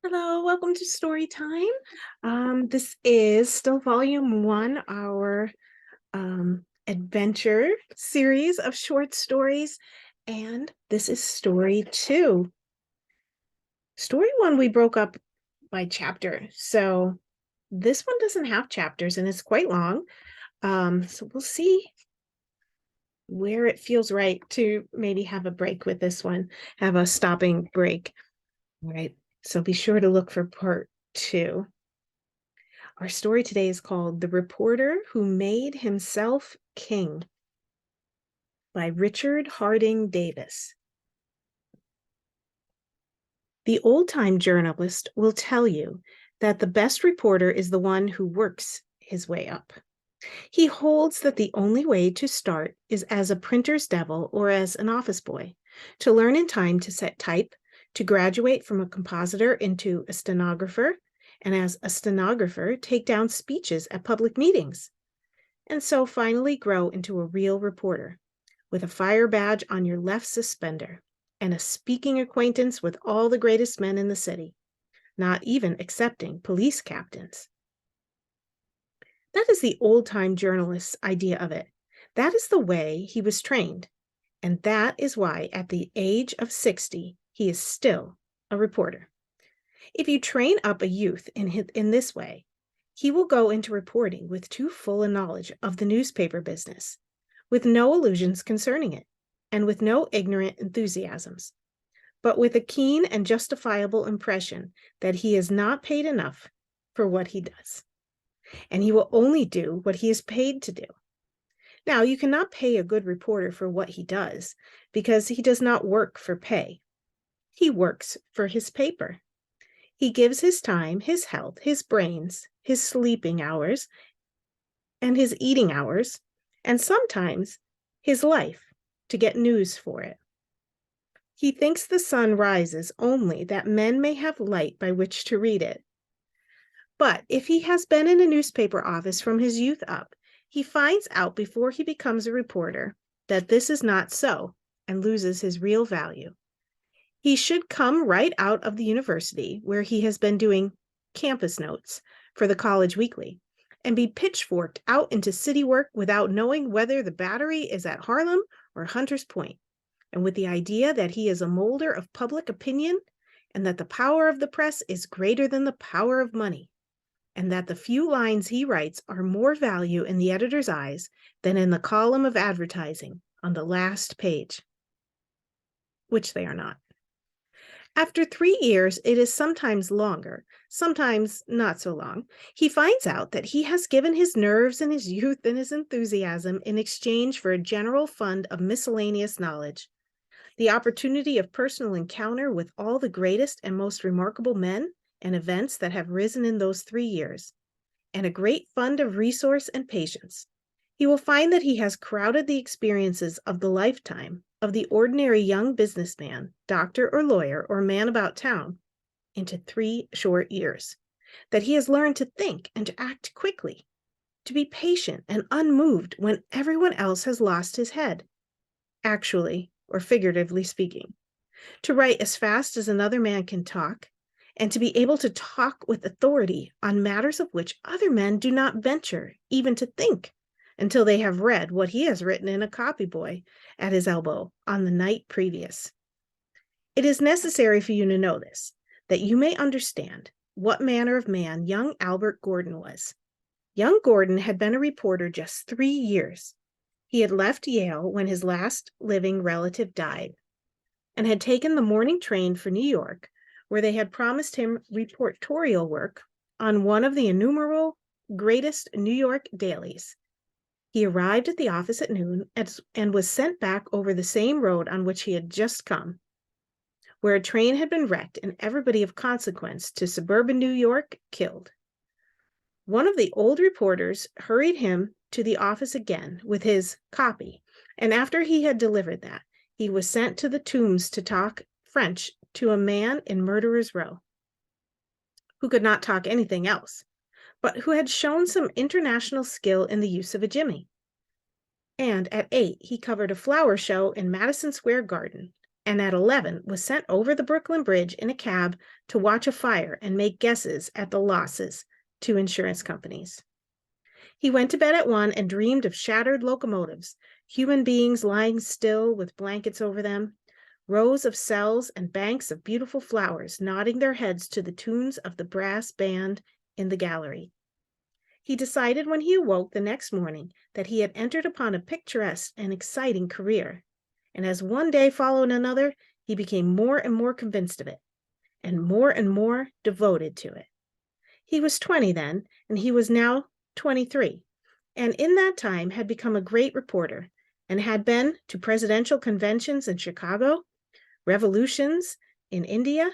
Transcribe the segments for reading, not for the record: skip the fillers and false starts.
Hello, welcome to Story Time. This is still volume one, our adventure series of short stories, and this is story two. Story one, we broke up by chapter, so this one doesn't have chapters and it's quite long. So we'll see where it feels right to maybe have a break with this one, have a stopping break. All right, so be sure to look for part two. Our story today is called The Reporter Who Made Himself King by Richard Harding Davis. The old-time journalist will tell you that the best reporter is the one who works his way up. He holds that the only way to start is as a printer's devil or as an office boy, to learn in time to set type, to graduate from a compositor into a stenographer, and as a stenographer, take down speeches at public meetings, and so finally grow into a real reporter, with a fire badge on your left suspender and a speaking acquaintance with all the greatest men in the city, not even excepting police captains. That is the old-time journalist's idea of it. That is the way he was trained, and that is why at the age of 60, he is still a reporter. If you train up a youth in this way, he will go into reporting with too full a knowledge of the newspaper business, with no illusions concerning it, and with no ignorant enthusiasms, but with a keen and justifiable impression that he is not paid enough for what he does, and he will only do what he is paid to do. Now, you cannot pay a good reporter for what he does, because he does not work for pay. He works for his paper. He gives his time, his health, his brains, his sleeping hours, and his eating hours, and sometimes his life to get news for it. He thinks the sun rises only that men may have light by which to read it. But if he has been in a newspaper office from his youth up, he finds out before he becomes a reporter that this is not so, and loses his real value. He should come right out of the university where he has been doing campus notes for the college weekly, and be pitchforked out into city work without knowing whether the Battery is at Harlem or Hunter's Point, and with the idea that he is a molder of public opinion, and that the power of the press is greater than the power of money, and that the few lines he writes are more value in the editor's eyes than in the column of advertising on the last page, which they are not. After 3 years, it is sometimes longer, sometimes not so long, he finds out that he has given his nerves and his youth and his enthusiasm in exchange for a general fund of miscellaneous knowledge, the opportunity of personal encounter with all the greatest and most remarkable men and events that have risen in those 3 years, and a great fund of resource and patience. He will find that he has crowded the experiences of the lifetime of the ordinary young businessman, doctor or lawyer or man about town into 3 short years, that he has learned to think and to act quickly, to be patient and unmoved when everyone else has lost his head, actually or figuratively speaking, to write as fast as another man can talk, and to be able to talk with authority on matters of which other men do not venture even to think until they have read what he has written in a copy-boy at his elbow on the night previous. It is necessary for you to know this, that you may understand what manner of man young Albert Gordon was. Young Gordon had been a reporter just 3 years. He had left Yale when his last living relative died, and had taken the morning train for New York, where they had promised him reportorial work on one of the innumerable greatest New York dailies. He arrived at the office at noon and was sent back over the same road on which he had just come, where a train had been wrecked and everybody of consequence to suburban New York killed. One of the old reporters hurried him to the office again with his copy, and after he had delivered that, he was sent to the Tombs to talk French to a man in Murderer's Row, who could not talk anything else, but who had shown some international skill in the use of a jimmy. And at 8, he covered a flower show in Madison Square Garden, and at 11 was sent over the Brooklyn Bridge in a cab to watch a fire and make guesses at the losses to insurance companies. He went to bed at 1 and dreamed of shattered locomotives, human beings lying still with blankets over them, rows of cells and banks of beautiful flowers nodding their heads to the tunes of the brass band in the gallery. He decided when he awoke the next morning that he had entered upon a picturesque and exciting career, and as one day followed another, he became more and more convinced of it, and more devoted to it. He was 20 then, and he was now 23, and in that time had become a great reporter, and had been to presidential conventions in Chicago, revolutions in Indian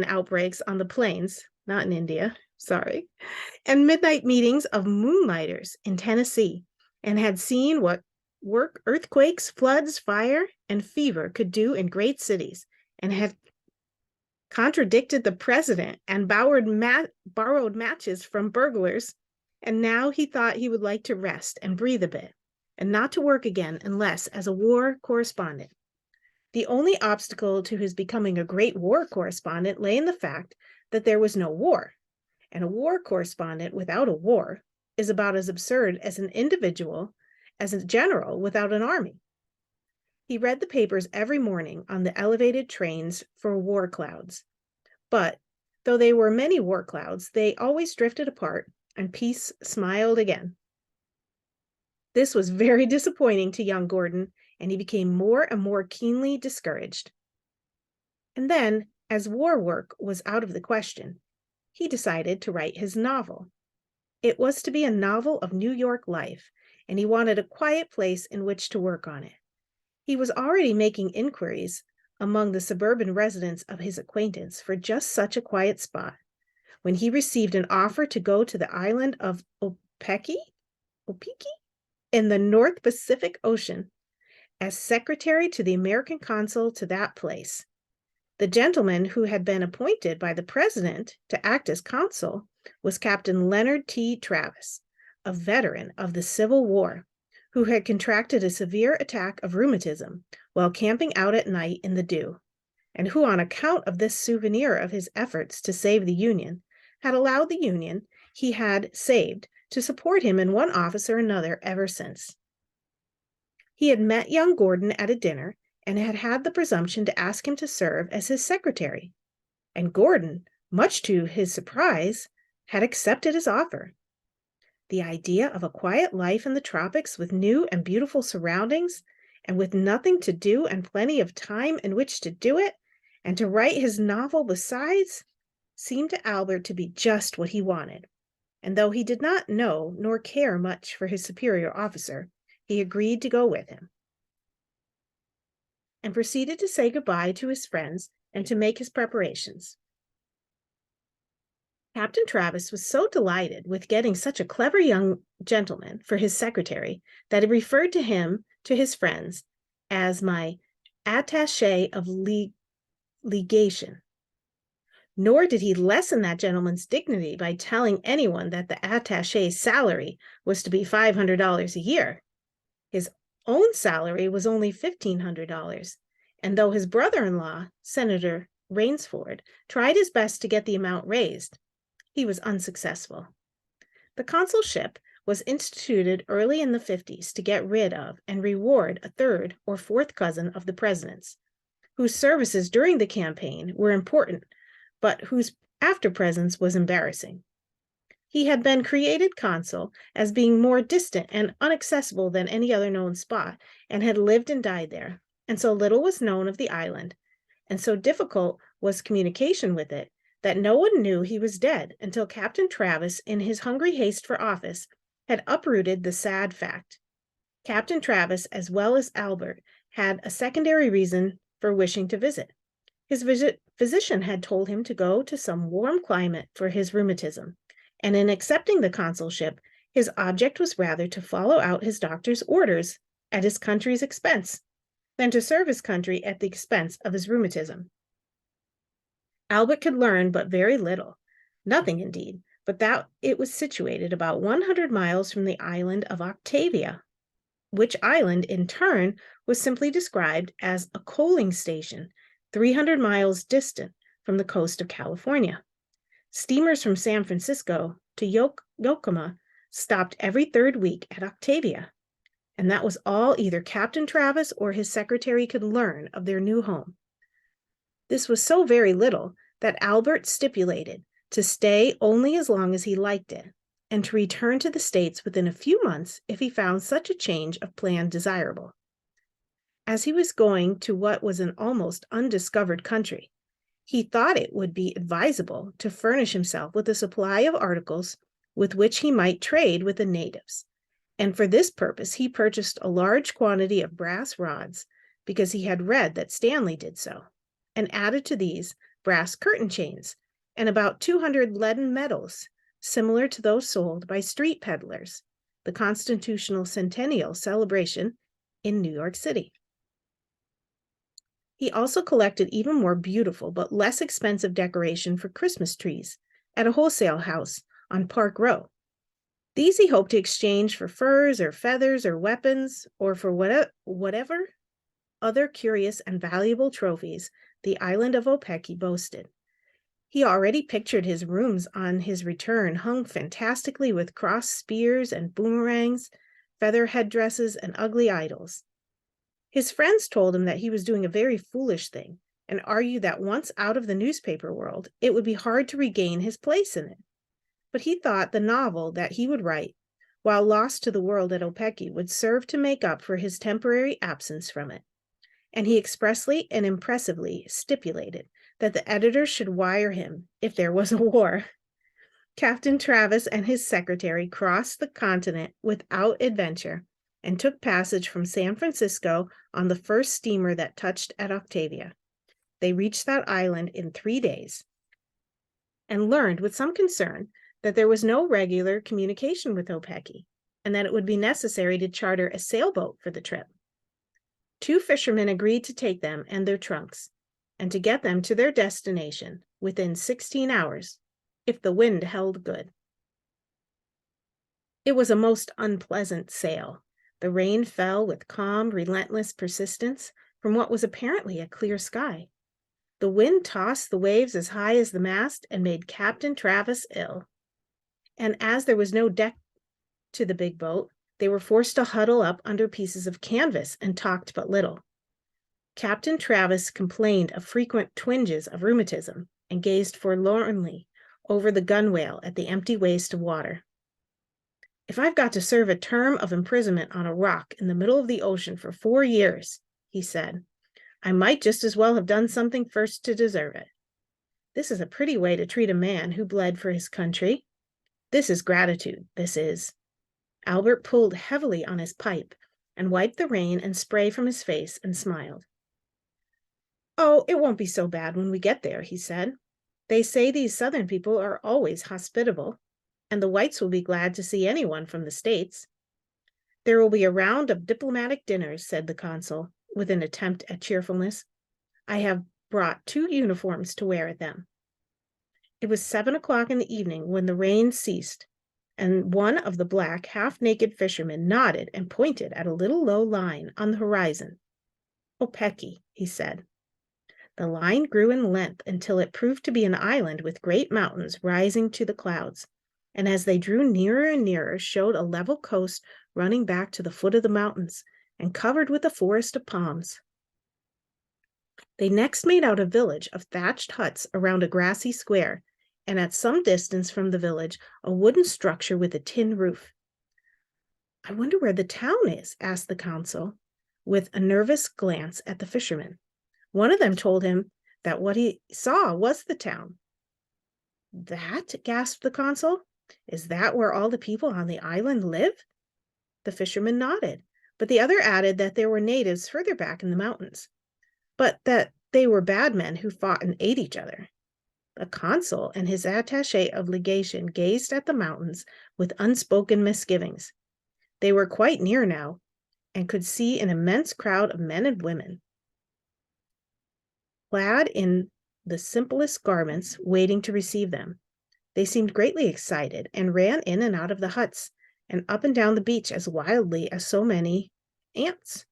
outbreaks on the plains, not in India, sorry, and midnight meetings of moonlighters in Tennessee, and had seen what work earthquakes, floods, fire, and fever could do in great cities, and had contradicted the president and borrowed matches from burglars. And now he thought he would like to rest and breathe a bit, and not to work again unless as a war correspondent. The only obstacle to his becoming a great war correspondent lay in the fact that there was no war, and a war correspondent without a war is about as absurd as an individual, as a general without an army. He read the papers every morning on the elevated trains for war clouds, but though they were many war clouds, they always drifted apart, and peace smiled again. This was very disappointing to young Gordon, and he became more and more keenly discouraged. And then, as war work was out of the question, he decided to write his novel. It was to be a novel of New York life, and he wanted a quiet place in which to work on it. He was already making inquiries among the suburban residents of his acquaintance for just such a quiet spot, when he received an offer to go to the island of Opeki in the North Pacific Ocean as secretary to the American consul to that place. The gentleman who had been appointed by the president to act as consul was Captain Leonard T. Travis, a veteran of the Civil War, who had contracted a severe attack of rheumatism while camping out at night in the dew, and who, on account of this souvenir of his efforts to save the Union, had allowed the Union he had saved to support him in one office or another ever since. He had met young Gordon at a dinner and had had the presumption to ask him to serve as his secretary, and Gordon, much to his surprise, had accepted his offer. The idea of a quiet life in the tropics with new and beautiful surroundings, and with nothing to do and plenty of time in which to do it, and to write his novel besides, seemed to Albert to be just what he wanted. And though he did not know nor care much for his superior officer, he agreed to go with him, and proceeded to say goodbye to his friends and to make his preparations. Captain Travis was so delighted with getting such a clever young gentleman for his secretary that he referred to him to his friends as my attaché of legation. Nor did he lessen that gentleman's dignity by telling anyone that the attaché's salary was to be $500 a year. His own salary was only $1,500, and though his brother-in-law, Senator Rainsford, tried his best to get the amount raised, he was unsuccessful. The consulship was instituted early in the 50s to get rid of and reward a third or fourth cousin of the president's, whose services during the campaign were important, but whose after-presence was embarrassing. He had been created consul as being more distant and inaccessible than any other known spot, and had lived and died there, and so little was known of the island, and so difficult was communication with it, that no one knew he was dead until Captain Travis, in his hungry haste for office, had uprooted the sad fact. Captain Travis, as well as Albert, had a secondary reason for wishing to visit. His physician had told him to go to some warm climate for his rheumatism, and in accepting the consulship, his object was rather to follow out his doctor's orders at his country's expense than to serve his country at the expense of his rheumatism. Albert could learn but very little, nothing indeed, but that it was situated about 100 miles from the island of Octavia. which island in turn was simply described as a coaling station 300 miles distant from the coast of California. Steamers from San Francisco to Yakima stopped every third week at Octavia, and that was all either Captain Travis or his secretary could learn of their new home. This was so very little that Albert stipulated to stay only as long as he liked it, and to return to the States within a few months if he found such a change of plan desirable. As he was going to what was an almost undiscovered country, he thought it would be advisable to furnish himself with a supply of articles with which he might trade with the natives, and for this purpose he purchased a large quantity of brass rods, because he had read that Stanley did so, and added to these brass curtain chains and about 200 leaden medals, similar to those sold by street peddlers, the Constitutional Centennial celebration in New York City. He also collected even more beautiful but less expensive decoration for Christmas trees at a wholesale house on Park Row. These he hoped to exchange for furs or feathers or weapons, or for whatever other curious and valuable trophies the island of Opeki boasted. He already pictured his rooms on his return hung fantastically with crossed spears and boomerangs, feather headdresses, and ugly idols. His friends told him that he was doing a very foolish thing, and argued that once out of the newspaper world, it would be hard to regain his place in it. But he thought the novel that he would write, while lost to the world at Opeki, would serve to make up for his temporary absence from it, and he expressly and impressively stipulated that the editor should wire him if there was a war. Captain Travis and his secretary crossed the continent without adventure and took passage from San Francisco on the first steamer that touched at Octavia. They reached that island in 3 days and learned with some concern that there was no regular communication with Opeki, and that it would be necessary to charter a sailboat for the trip. 2 fishermen agreed to take them and their trunks, and to get them to their destination within 16 hours, if the wind held good. It was a most unpleasant sail. The rain fell with calm, relentless persistence from what was apparently a clear sky. The wind tossed the waves as high as the mast and made Captain Travis ill. And as there was no deck to the big boat, they were forced to huddle up under pieces of canvas and talked but little. Captain Travis complained of frequent twinges of rheumatism and gazed forlornly over the gunwale at the empty waste of water. "If I've got to serve a term of imprisonment on a rock in the middle of the ocean for 4 years," he said, "I might just as well have done something first to deserve it. This is a pretty way to treat a man who bled for his country. This is gratitude, this is." Albert pulled heavily on his pipe and wiped the rain and spray from his face and smiled. "Oh, it won't be so bad when we get there," he said. "They say these Southern people are always hospitable, and the whites will be glad to see anyone from the States." "There will be a round of diplomatic dinners," said the consul, with an attempt at cheerfulness. "I have brought 2 uniforms to wear at them." It was 7 o'clock in the evening when the rain ceased, and one of the black, half-naked fishermen nodded and pointed at a little low line on the horizon. "Opeki," he said. The line grew in length until it proved to be an island with great mountains rising to the clouds, and as they drew nearer and nearer, showed a level coast running back to the foot of the mountains and covered with a forest of palms. They next made out a village of thatched huts around a grassy square, and at some distance from the village, a wooden structure with a tin roof. "I wonder where the town is?" asked the consul, with a nervous glance at the fishermen. One of them told him that what he saw was the town. "That?" gasped the consul. "Is that where all the people on the island live?" The fisherman nodded, but the other added that there were natives further back in the mountains, but that they were bad men who fought and ate each other. The consul and his attaché of legation gazed at the mountains with unspoken misgivings. They were quite near now, and could see an immense crowd of men and women, clad in the simplest garments, waiting to receive them. They seemed greatly excited and ran in and out of the huts and up and down the beach as wildly as so many ants.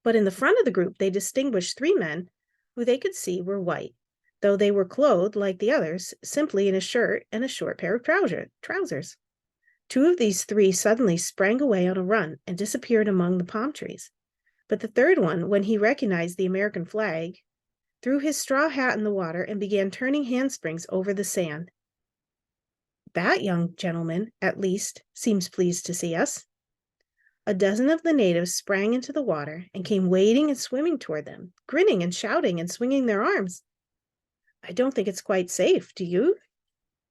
But in the front of the group, they distinguished 3 men who they could see were white, though they were clothed like the others, simply in a shirt and a short pair of trousers. 2 of these 3 suddenly sprang away on a run and disappeared among the palm trees. But the third one, when he recognized the American flag, threw his straw hat in the water and began turning handsprings over the sand. That young gentleman, at least, seems pleased to see us. A dozen of the natives sprang into the water and came wading and swimming toward them, grinning and shouting and swinging their arms. "I don't think it's quite safe, do you?"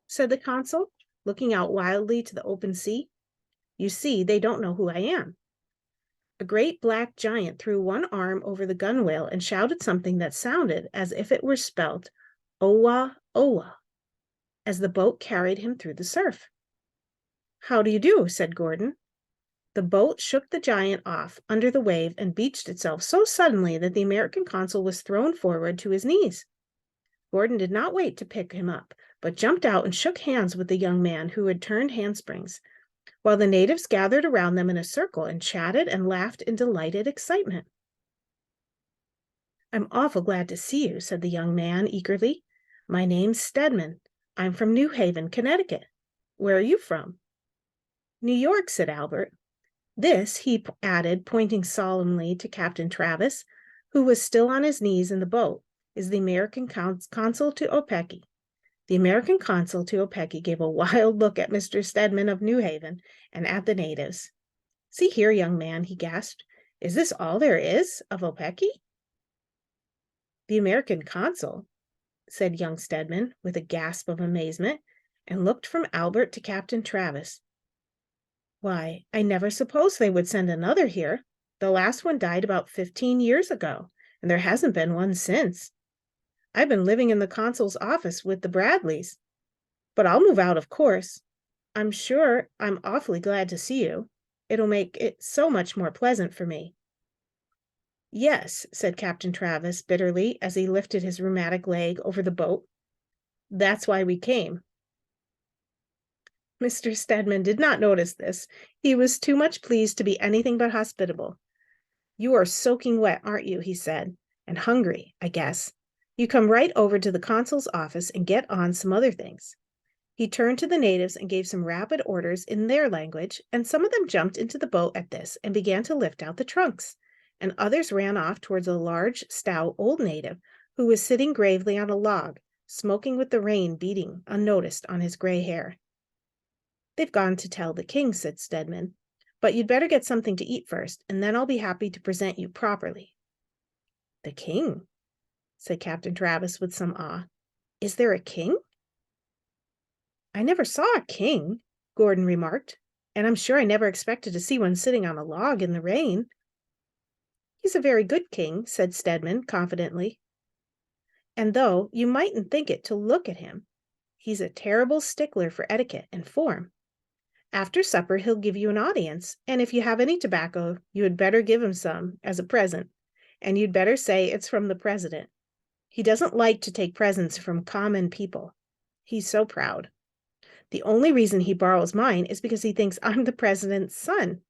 said the consul, looking out wildly to the open sea. "You see, they don't know who I am." A great black giant threw one arm over the gunwale and shouted something that sounded as if it were spelt "Owa, Owa," as the boat carried him through the surf. "How do you do?" said Gordon. The boat shook the giant off under the wave and beached itself so suddenly that the American consul was thrown forward to his knees. Gordon did not wait to pick him up, but jumped out and shook hands with the young man who had turned handsprings, while the natives gathered around them in a circle and chatted and laughed in delighted excitement. "I'm awful glad to see you," said the young man eagerly. "My name's Stedman. I'm from New Haven, Connecticut. Where are you from?" "New York," said Albert. "This," he added, pointing solemnly to Captain Travis, who was still on his knees in the boat, "is the American consul to Opeke." The American consul to Opeke gave a wild look at Mr. Stedman of New Haven and at the natives. "See here, young man," he gasped. "Is this all there is of Opeke?" "The American consul," said young Stedman with a gasp of amazement, and looked from Albert to Captain Travis. "Why, I never supposed they would send another here. The last one died about 15 years ago, and there hasn't been one since. I've been living in the consul's office with the Bradleys. But I'll move out, of course. I'm sure I'm awfully glad to see you. It'll make it so much more pleasant for me." "Yes," said Captain Travis bitterly as he lifted his rheumatic leg over the boat. "That's why we came." Mr. Stedman did not notice this. He was too much pleased to be anything but hospitable. "You are soaking wet, aren't you?" he said, "and hungry, I guess. You come right over to the consul's office and get on some other things." He turned to the natives and gave some rapid orders in their language, and some of them jumped into the boat at this and began to lift out the trunks, and others ran off towards a large, stout old native who was sitting gravely on a log, smoking with the rain beating unnoticed on his gray hair. "They've gone to tell the king," said Stedman, "but you'd better get something to eat first, and then I'll be happy to present you properly." "The king?" said Captain Travis with some awe. "Is there a king?" "I never saw a king," Gordon remarked, "and I'm sure I never expected to see one sitting on a log in the rain." "He's a very good king," said Stedman confidently. "And though you mightn't think it to look at him, he's a terrible stickler for etiquette and form. After supper, he'll give you an audience, and if you have any tobacco, you had better give him some as a present, and you'd better say it's from the president. He doesn't like to take presents from common people. He's so proud. The only reason he borrows mine is because he thinks I'm the president's son."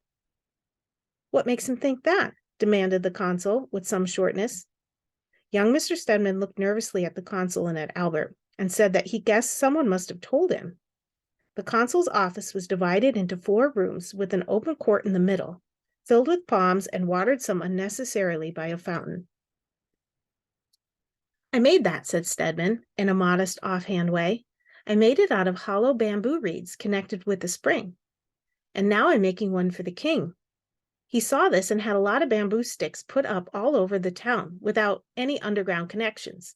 "What makes him think that?" demanded the consul with some shortness. Young Mr. Stedman looked nervously at the consul and at Albert, and said that he guessed someone must have told him. The consul's office was divided into 4 rooms with an open court in the middle, filled with palms and watered some unnecessarily by a fountain. "I made that," said Stedman, in a modest offhand way. "I made it out of hollow bamboo reeds connected with a spring. And now I'm making one for the king. He saw this and had a lot of bamboo sticks put up all over the town without any underground connections,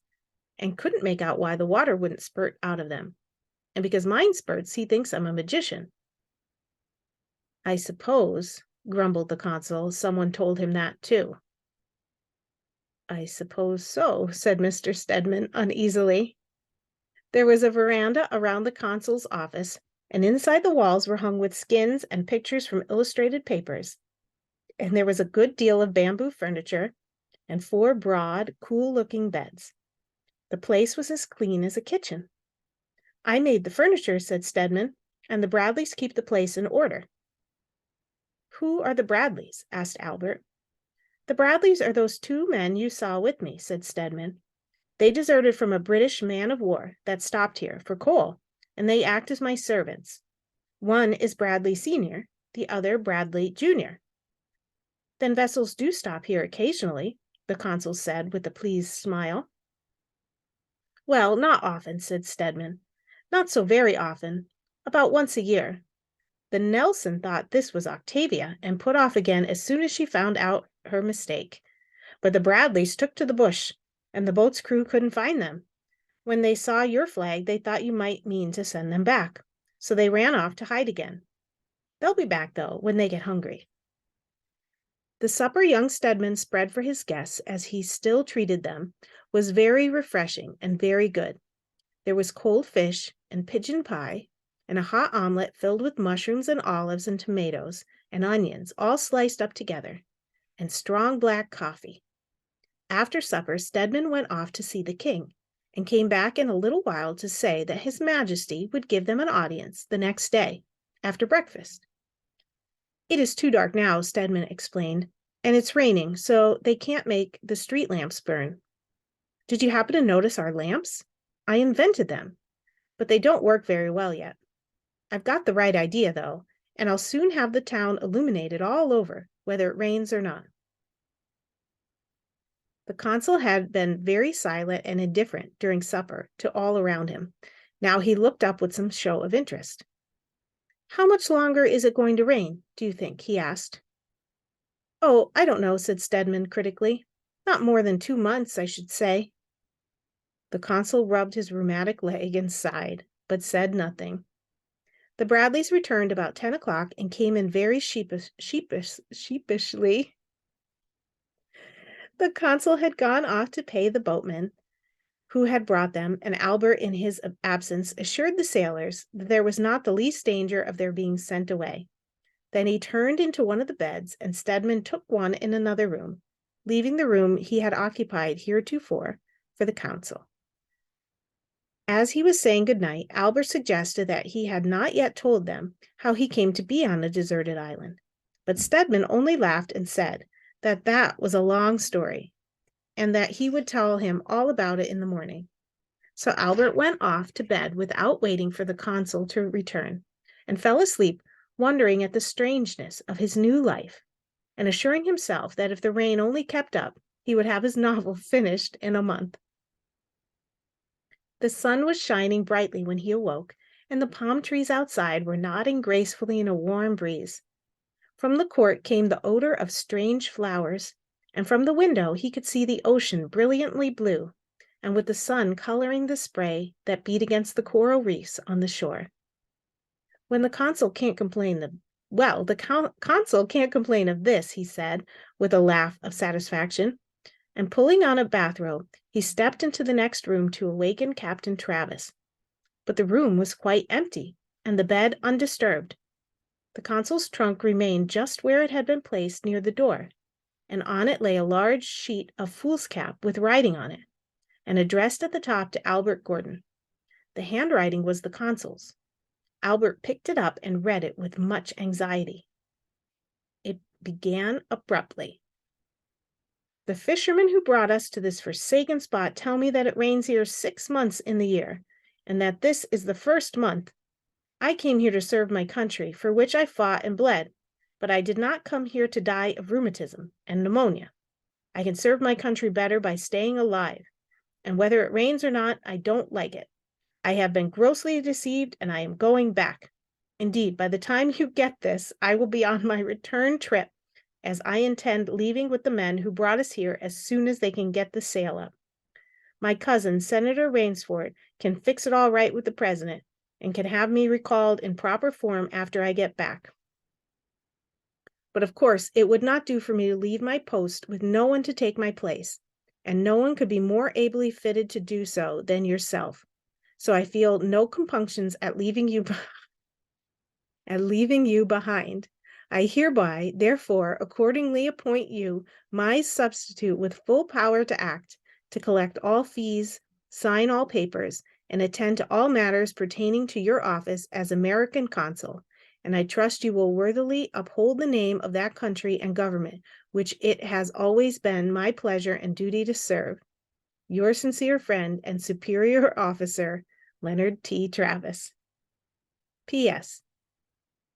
and couldn't make out why the water wouldn't spurt out of them. And because mine spurts, he thinks I'm a magician." "I suppose," grumbled the consul, "someone told him that too." "I suppose so," said Mr. Stedman uneasily. There was a veranda around the consul's office, and inside the walls were hung with skins and pictures from illustrated papers, and there was a good deal of bamboo furniture and 4 broad, cool-looking beds. The place was as clean as a kitchen. "I made the furniture," said Stedman, "and the Bradleys keep the place in order." who are the Bradleys? Asked Albert. The Bradleys are those two men you saw with me, said Stedman. They deserted from a British man of war that stopped here for coal, and they act as my servants. One is Bradley Sr., the other Bradley Jr. Then vessels do stop here occasionally, the consul said with a pleased smile. Well, not often, said Stedman. Not so very often, about once a year. The Nelson thought this was Octavia and put off again as soon as she found out her mistake. But the Bradleys took to the bush, and the boat's crew couldn't find them. When they saw your flag, they thought you might mean to send them back, so they ran off to hide again. They'll be back, though, when they get hungry. The supper young Stedman spread for his guests, as he still treated them, was very refreshing and very good. There was cold fish and pigeon pie, and a hot omelet filled with mushrooms and olives and tomatoes and onions, all sliced up together, and strong black coffee. After supper, Stedman went off to see the king, and came back in a little while to say that His Majesty would give them an audience the next day, after breakfast. It is too dark now, Stedman explained, and it's raining, so they can't make the street lamps burn. Did you happen to notice our lamps? I invented them, but they don't work very well yet. I've got the right idea, though, and I'll soon have the town illuminated all over, whether it rains or not. The consul had been very silent and indifferent during supper to all around him. Now he looked up with some show of interest. How much longer is it going to rain, do you think? He asked. Oh, I don't know, said Stedman critically. Not more than 2 months, I should say. The consul rubbed his rheumatic leg and sighed, but said nothing. The Bradleys returned about 10 o'clock and came in very sheepishly. The consul had gone off to pay the boatman who had brought them, and Albert, in his absence, assured the sailors that there was not the least danger of their being sent away. Then he turned into one of the beds, and Stedman took one in another room, leaving the room he had occupied heretofore for the consul. As he was saying good night, Albert suggested that he had not yet told them how he came to be on a deserted island, but Stedman only laughed and said that that was a long story, and that he would tell him all about it in the morning. So Albert went off to bed without waiting for the consul to return, and fell asleep wondering at the strangeness of his new life, and assuring himself that if the rain only kept up, he would have his novel finished in a month. The sun was shining brightly when he awoke, and the palm trees outside were nodding gracefully in a warm breeze. From the court came the odor of strange flowers, and from the window he could see the ocean brilliantly blue, and with the sun coloring the spray that beat against the coral reefs on the shore. The consul can't complain of this, he said, with a laugh of satisfaction, and pulling on a bathrobe, he stepped into the next room to awaken Captain Travis. But the room was quite empty, and the bed undisturbed. The consul's trunk remained just where it had been placed near the door, and on it lay a large sheet of foolscap with writing on it, and addressed at the top to Albert Gordon. The handwriting was the consul's. Albert picked it up and read it with much anxiety. It began abruptly. The fishermen who brought us to this forsaken spot tell me that it rains here 6 months in the year, and that this is the first month. I came here to serve my country, for which I fought and bled, but I did not come here to die of rheumatism and pneumonia. I can serve my country better by staying alive, and whether it rains or not, I don't like it. I have been grossly deceived, and I am going back. Indeed, by the time you get this, I will be on my return trip, as I intend leaving with the men who brought us here as soon as they can get the sail up. My cousin, Senator Rainsford, can fix it all right with the president, and can have me recalled in proper form after I get back. But of course, it would not do for me to leave my post with no one to take my place, and no one could be more ably fitted to do so than yourself. So I feel no compunctions at leaving you behind. I hereby, therefore, accordingly appoint you my substitute with full power to act, to collect all fees, sign all papers, and attend to all matters pertaining to your office as American consul, and I trust you will worthily uphold the name of that country and government, which it has always been my pleasure and duty to serve. Your sincere friend and superior officer, Leonard T. Travis. P.S.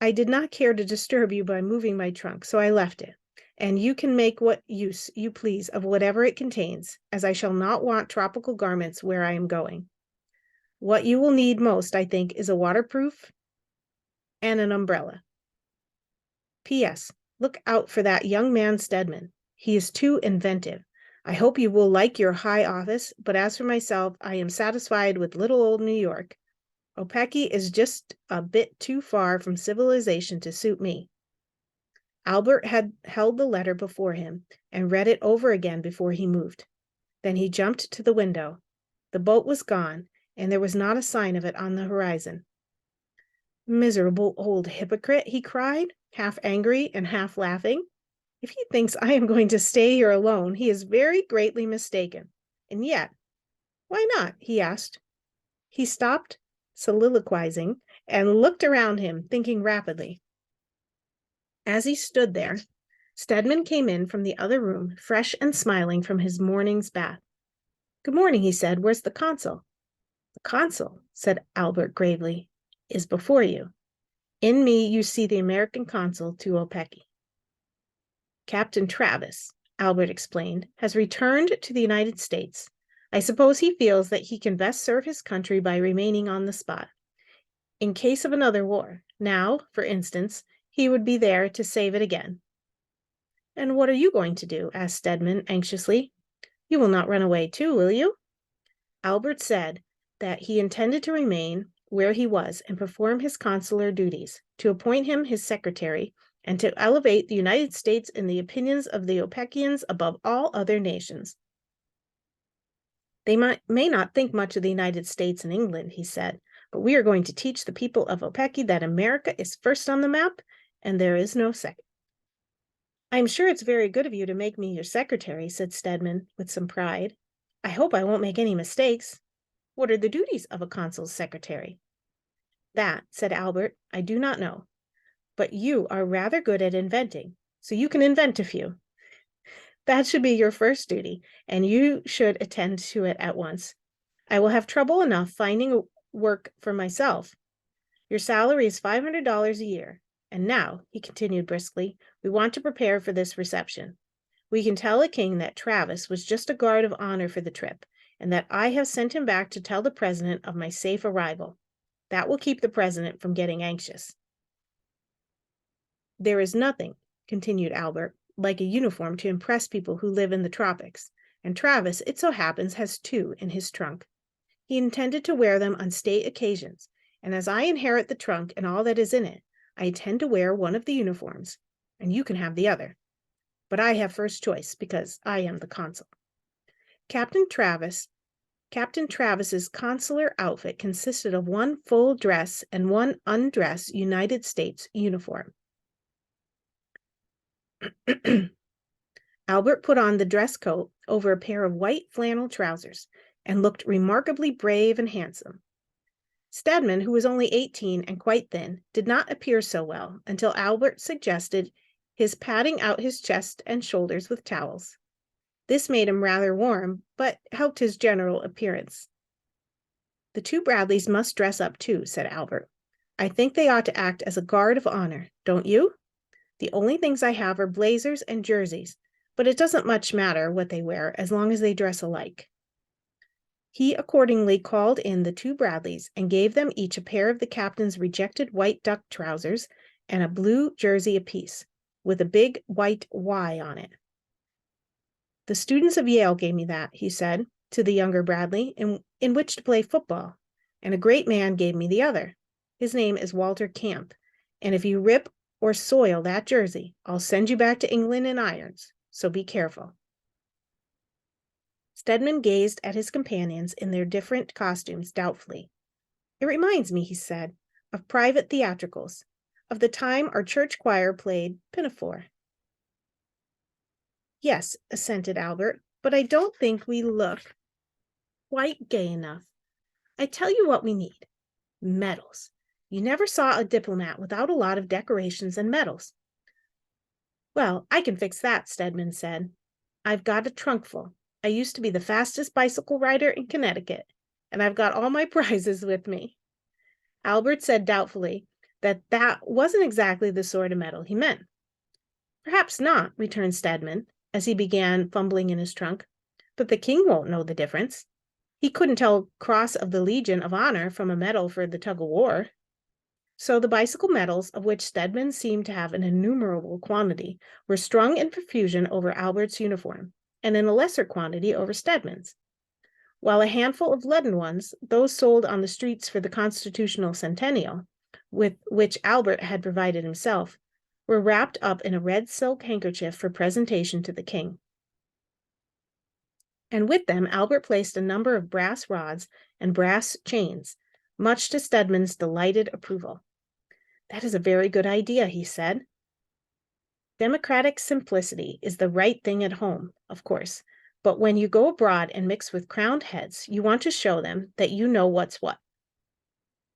I did not care to disturb you by moving my trunk, so I left it, and you can make what use you please of whatever it contains, as I shall not want tropical garments where I am going. What you will need most, I think, is a waterproof and an umbrella. P.S. Look out for that young man Stedman. He is too inventive. I hope you will like your high office, but as for myself, I am satisfied with little old New York. Opeki is just a bit too far from civilization to suit me. Albert had held the letter before him and read it over again before he moved. Then he jumped to the window. The boat was gone, and there was not a sign of it on the horizon. Miserable old hypocrite, he cried, half angry and half laughing. If he thinks I am going to stay here alone, he is very greatly mistaken. And yet, why not? He asked. He stopped, soliloquizing, and looked around him, thinking rapidly. As he stood there, Stedman came in from the other room, fresh and smiling from his morning's bath. Good morning, he said. Where's the consul? The consul, said Albert gravely, is before you. In me, you see the American consul to Opeki. Captain Travis, Albert explained, has returned to the United States. I suppose he feels that he can best serve his country by remaining on the spot. In case of another war, now, for instance, he would be there to save it again. And what are you going to do? Asked Stedman anxiously. You will not run away too, will you? Albert said that he intended to remain where he was and perform his consular duties, to appoint him his secretary, and to elevate the United States in the opinions of the Opekians above all other nations. They may not think much of the United States and England, he said, but we are going to teach the people of Opeki that America is first on the map, and there is no second. I'm sure it's very good of you to make me your secretary, said Stedman with some pride. I hope I won't make any mistakes. What are the duties of a consul's secretary? That, said Albert, I do not know. But you are rather good at inventing, so you can invent a few. That should be your first duty, and you should attend to it at once. I will have trouble enough finding work for myself. Your salary is $500 a year. And now, he continued briskly, we want to prepare for this reception. We can tell the king that Travis was just a guard of honor for the trip, and that I have sent him back to tell the president of my safe arrival. That will keep the president from getting anxious. There is nothing, continued Albert, like a uniform to impress people who live in the tropics, and Travis, it so happens, has two in his trunk. He intended to wear them on state occasions, and as I inherit the trunk and all that is in it, I intend to wear one of the uniforms, and you can have the other. But I have first choice because I am the consul. Captain Travis's consular outfit consisted of one full dress and one undress United States uniform. Albert put on the dress coat over a pair of white flannel trousers and looked remarkably brave and handsome. Stedman, who was only 18 and quite thin, did not appear so well until Albert suggested his padding out his chest and shoulders with towels. This made him rather warm, but helped his general appearance. The two Bradleys must dress up too, said Albert. I think they ought to act as a guard of honor, don't you? The only things I have are blazers and jerseys, but it doesn't much matter what they wear as long as they dress alike. He accordingly called in the two Bradleys and gave them each a pair of the captain's rejected white duck trousers and a blue jersey apiece, with a big white Y on it. The students of Yale gave me that, he said to the younger Bradley, in which to play football, and a great man gave me the other. His name is Walter Camp, and if you rip or soil that jersey, I'll send you back to England in irons, so be careful. Stedman gazed at his companions in their different costumes doubtfully. It reminds me, he said, of private theatricals, of the time our church choir played Pinafore. Yes, assented Albert, but I don't think we look quite gay enough. I tell you what we need. Medals. You never saw a diplomat without a lot of decorations and medals. Well, I can fix that, Stedman said. I've got a trunk full. I used to be the fastest bicycle rider in Connecticut, and I've got all my prizes with me. Albert said doubtfully that that wasn't exactly the sort of medal he meant. Perhaps not, returned Stedman, as he began fumbling in his trunk, but the king won't know the difference. He couldn't tell Cross of the Legion of Honor from a medal for the tug of war. So the bicycle medals, of which Stedman seemed to have an innumerable quantity, were strung in profusion over Albert's uniform, and in a lesser quantity over Stedman's, while a handful of leaden ones, those sold on the streets for the Constitutional Centennial, with which Albert had provided himself, were wrapped up in a red silk handkerchief for presentation to the king. And with them Albert placed a number of brass rods and brass chains, much to Stedman's delighted approval. That is a very good idea, he said. Democratic simplicity is the right thing at home, of course, but when you go abroad and mix with crowned heads, you want to show them that you know what's what.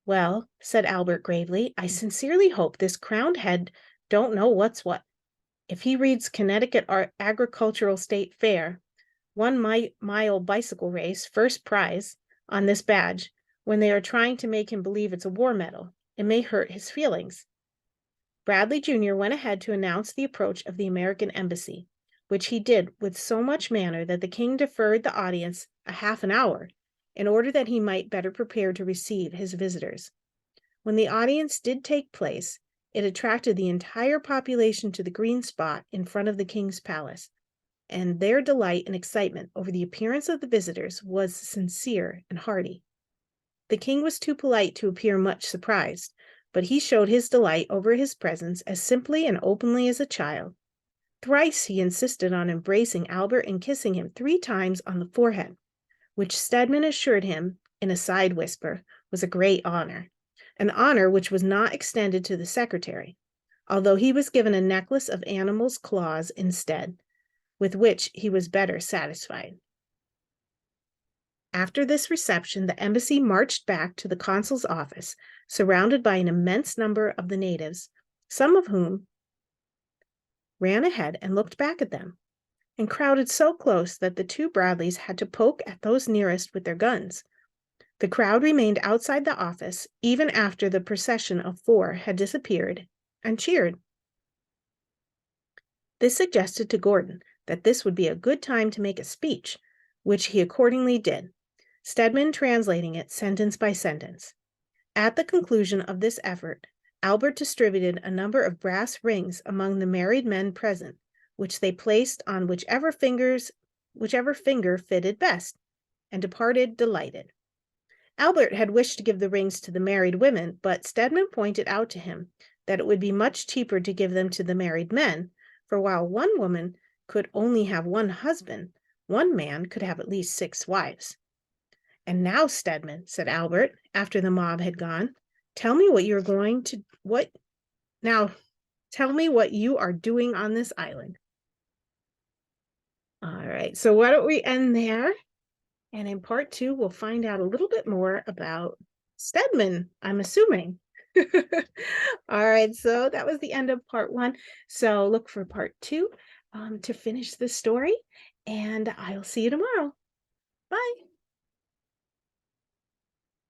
Well, said Albert gravely, I sincerely hope this crowned head don't know what's what. If he reads Connecticut Agricultural State Fair, 1 mile bicycle race, first prize, on this badge, when they are trying to make him believe it's a war medal, it may hurt his feelings. Bradley Jr. went ahead to announce the approach of the American embassy, which he did with so much manner that the king deferred the audience a half an hour in order that he might better prepare to receive his visitors. When the audience did take place, it attracted the entire population to the green spot in front of the king's palace, and their delight and excitement over the appearance of the visitors was sincere and hearty. The king was too polite to appear much surprised, but he showed his delight over his presence as simply and openly as a child. Thrice he insisted on embracing Albert and kissing him 3 times on the forehead, which Stedman assured him, in a side whisper, was a great honor, an honor which was not extended to the secretary, although he was given a necklace of animals' claws instead, with which he was better satisfied. After this reception, the embassy marched back to the consul's office, surrounded by an immense number of the natives, some of whom ran ahead and looked back at them, and crowded so close that the 2 Bradleys had to poke at those nearest with their guns. The crowd remained outside the office even after the procession of 4 had disappeared, and cheered. This suggested to Gordon that this would be a good time to make a speech, which he accordingly did, Stedman translating it sentence by sentence. At the conclusion of this effort, Albert distributed a number of brass rings among the married men present, which they placed on whichever finger fitted best, and departed delighted. Albert had wished to give the rings to the married women, but Stedman pointed out to him that it would be much cheaper to give them to the married men, for while one woman could only have 1 husband, 1 man could have at least 6 wives. And now, Stedman, said Albert, after the mob had gone, tell me what you are doing on this island. All right, so why don't we end there? And in part 2, we'll find out a little bit more about Stedman, I'm assuming. All right, so that was the end of part 1. So look for part 2 to finish the story, and I'll see you tomorrow. Bye.